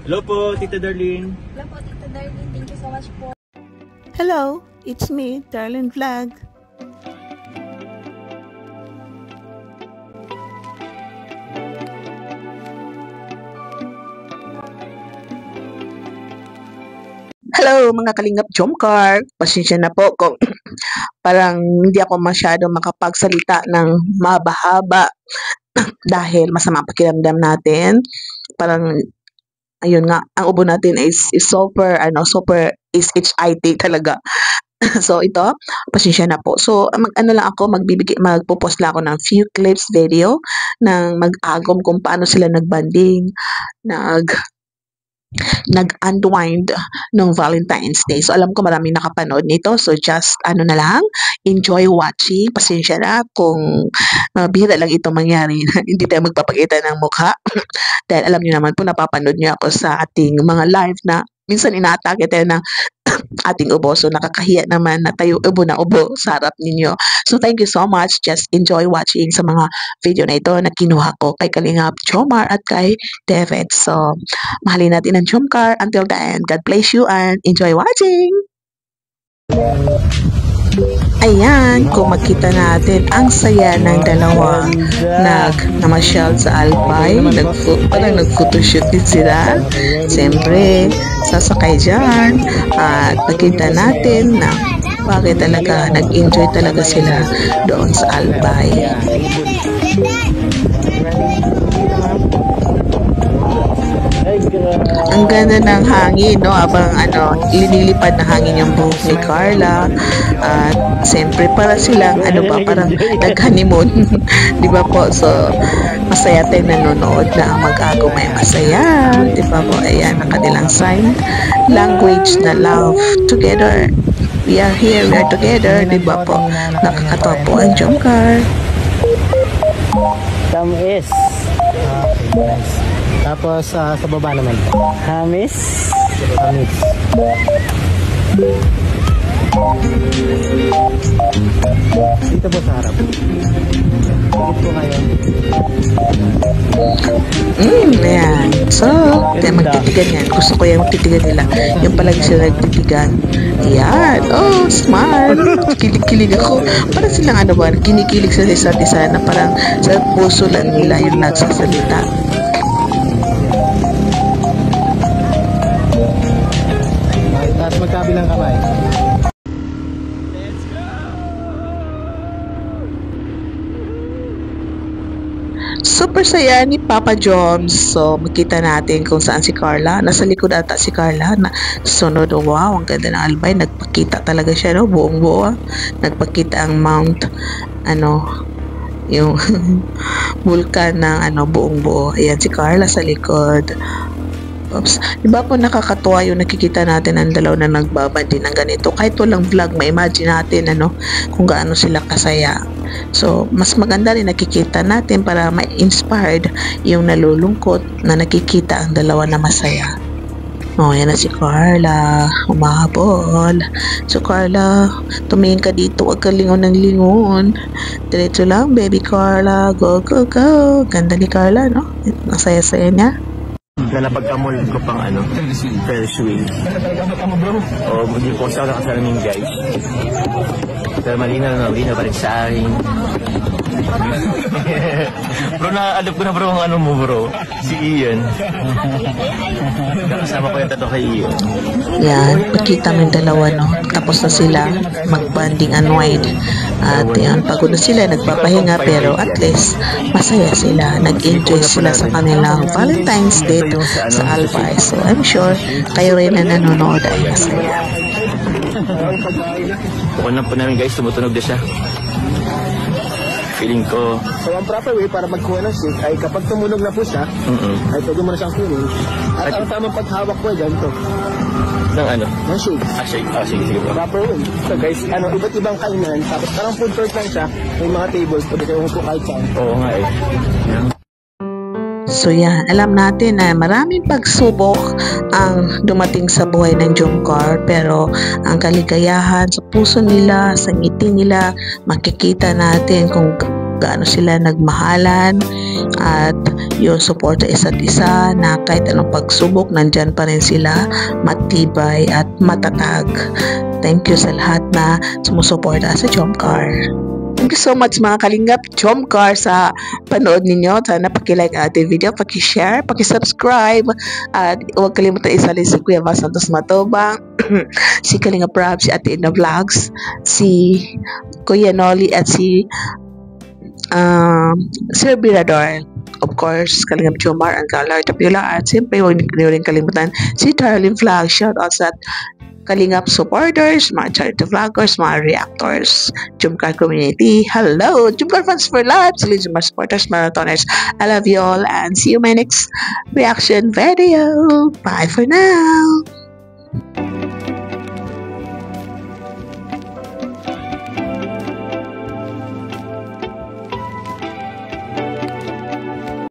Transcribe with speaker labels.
Speaker 1: Hello po, Tita Darlene.
Speaker 2: Hello po, Tita Darlene. Thank you so much po.
Speaker 3: Hello, it's me, Darlene Vlog.
Speaker 4: Hello mga Kalingap Jomcar, pasensya na po kung parang hindi ako masyado makapagsalita ng mahaba-haba dahil masama ang pakiramdam natin. Parang ayun nga, ang ubo natin is super SHIT talaga. So ito, pasensya na po. So mag-ano lang ako, magpo-post lang ako ng few clips video ng mag-agom kung paano sila nagbanding, nag-unwind ng Valentine's Day. So alam ko maraming nakapanood nito. So just ano na lang, enjoy watching. Pasensya na kung bihira lang ito mangyari. Hindi tayo magpapakita ng mukha. Dahil alam niyo naman po, napapanood niyo ako sa ating mga live na minsan inaatake tayo ng ating ubo. So nakakahiya naman na tayo ubo na ubo sa harap ninyo. So thank you so much. Just enjoy watching sa mga video na ito na kinuha ko kay Kalingap Jomar at kay David. So mahalin natin ang Jomcar until the end. God bless you and enjoy watching! Ayan, kung makita natin ang saya ng dalawa namasyal sa Albay, parang nag-photoshoot din sila. Siyempre, sasakay dyan at nakita natin na bakit talaga nag-enjoy talaga sila doon sa Albay. Ang ganda ng hangin, no? Abang linilipad na hangin yung buhok ni Carla. At siyempre para silang parang nag-honeymoon. Di ba po? So masaya tayong nanonood na ang mag-ago may masaya. Di ba po? Ayan ang kanilang sign language na love together. We are here, we are together. Di ba po? Nakakatawa po ang Jomcar.
Speaker 1: Tamis. Okay, nice. Tapos sa baba naman. Hamis. Hamis. Dito po sa harap. Dito po kayo.
Speaker 4: Ayan. So, tayo magtitigan yan. Gusto ko yung magtitigan nila. Yung palagi sila nagtitigan. Ayan. Oh, smart. Kilig-kilig ako. Parang silang kinikilig sa isa't isa na parang sa puso lang nila yung nagsasalita.
Speaker 1: Magkabilang kamay.
Speaker 4: Super saya ni Papa Joms. So, makita natin kung saan si Carla. Nasa likod ata si Carla. Sunod, wow, ang ganda ng Albay. Nagpakita talaga siya, no? Buong buo. Nagpakita ang Mount, yung vulkan ng buong buo. Ayan si Carla sa likod. Oops. Diba po nakakatuwa yung nakikita natin ang dalaw na nagbabandi ng ganito. Kahit walang vlog, ma-imagine natin kung gaano sila kasaya. So, mas maganda rin nakikita natin para ma-inspired yung nalulungkot na nakikita ang dalawa na masaya. Oh, yan na si Carla. Umahabol. So, Carla, tumingin ka dito. Huwag ka lingon ng lingon. Diretso lang, baby Carla. Go, go, go. Ganda ni Carla, no? Nasaya-saya niya.
Speaker 1: Na napagkamol ko pang Ferris wheel. O, hindi po siya nakasalamin guys. Pero malinaw pa rin sa akin. Bro, naaalap ko na bro ang mo bro. Si Ian. Nakasama ko yung tato kay Ian.
Speaker 4: Yan, pagkita mo yung dalawa, no? Tapos na sila mag-banding unwind. At yan, pagod na sila, nagpapahinga, pero at least masaya sila. Nag-enjoy sila sa kanilang Valentine's Day sa Albay. So I'm sure kayo rin na nanonood ay masaya.
Speaker 1: Bukod lang po namin guys, tumutunog na siya. Feeling ko.
Speaker 5: So ang proper way para magkuha ng shake ay kapag tumunog na po siya, ay pwede mo na siyang kunin. At ang tamang paghawak po ay ganito.
Speaker 1: Ng
Speaker 5: Ng shake.
Speaker 1: Shake. Sige po.
Speaker 5: Proper way. So guys, iba't ibang kainan. Tapos parang food court lang siya. May mga tables. Pwede kayo po kahit saan.
Speaker 1: Oo nga eh.
Speaker 4: So yan, alam natin na maraming pagsubok ang dumating sa buhay ng Jomcar, pero ang kaligayahan sa puso nila, sa ngiti nila, makikita natin kung gaano sila nagmahalan at yung suporta isa't isa na kahit anong pagsubok nandyan pa rin sila, matibay at matatag. Thank you sa lahat na sumusuporta sa Jomcar. Thank you so much mga kalingap Jomcar sa panood ninyo. Sana pakilike ang ating video, pakishare, pakisubscribe, at huwag kalimutan isalin si Kuya Val Santos Matubang, si Kalingap Rab, si Ate Ina Vlogs, si Kuya Noli, at si Sir Birador. Of course, Kalingap Jomar and Galar Tapila, at siyempre huwag niyo rin kalimutan si Darlene Vlog. Shout out sa Kalingap supporters, mga charity vloggers, mga reactors, Jomcar community. Hello, Jomcar fans for life, sila Jomcar supporters, marathoners. I love you all and see you in my next reaction video. Bye for now.